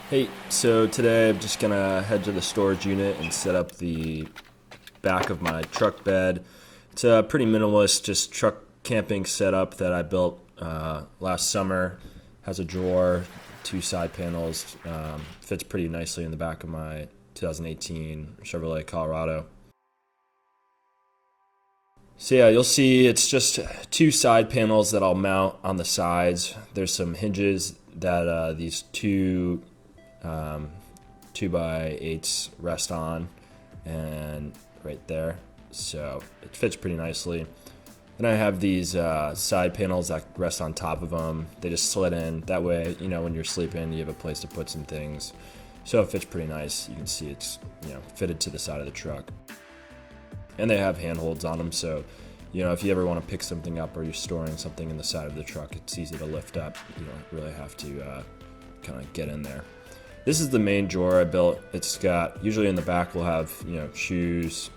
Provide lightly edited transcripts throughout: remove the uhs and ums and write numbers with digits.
Hey, so today I'm just gonna head to the storage unit and set up the back of my truck bed. It's a pretty minimalist, just truck camping setup that I built last summer. Has a drawer, two side panels, fits pretty nicely in the back of my 2018 Chevrolet Colorado. So yeah, you'll see it's just two side panels that I'll mount on the sides. There's some hinges that these um, 2x8s rest on, and right there. So it fits pretty nicely. Then I have these side panels that rest on top of them. They just slid in. That way, when you're sleeping, you have a place to put some things. So it fits pretty nice. You can see it's fitted to the side of the truck, and they have handholds on them. So if you ever want to pick something up or you're storing something in the side of the truck, it's easy to lift up. You don't really have to kind of get in there. This is the main drawer I built. It's got, usually in the back we'll have, shoes,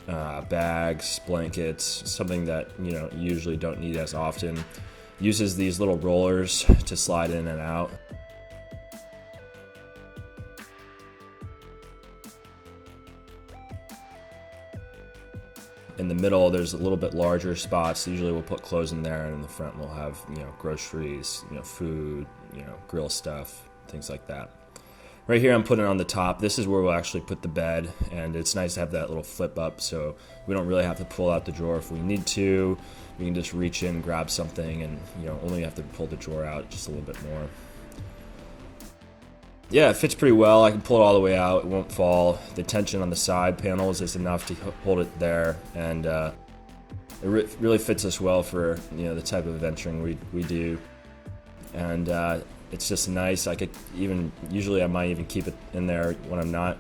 bags, blankets, something that, you usually don't need as often. Uses these little rollers to slide in and out. In the middle, there's a little bit larger spots. Usually we'll put clothes in there, and in the front we'll have, groceries, food, grill stuff, things like that. Right here I'm putting it on the top. This is where we'll actually put the bed, and it's nice to have that little flip up so we don't really have to pull out the drawer if we need to. We can just reach in, grab something, and only have to pull the drawer out just a little bit more. Yeah, it fits pretty well. I can pull it all the way out. It won't fall. The tension on the side panels is enough to hold it there, and really fits us well for the type of adventuring we do. And it's just nice. I could usually I might even keep it in there when I'm not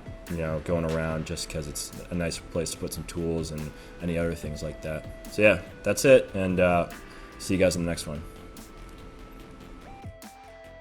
going around, just because it's a nice place to put some tools and any other things like that. So yeah, that's it, and see you guys in the next one.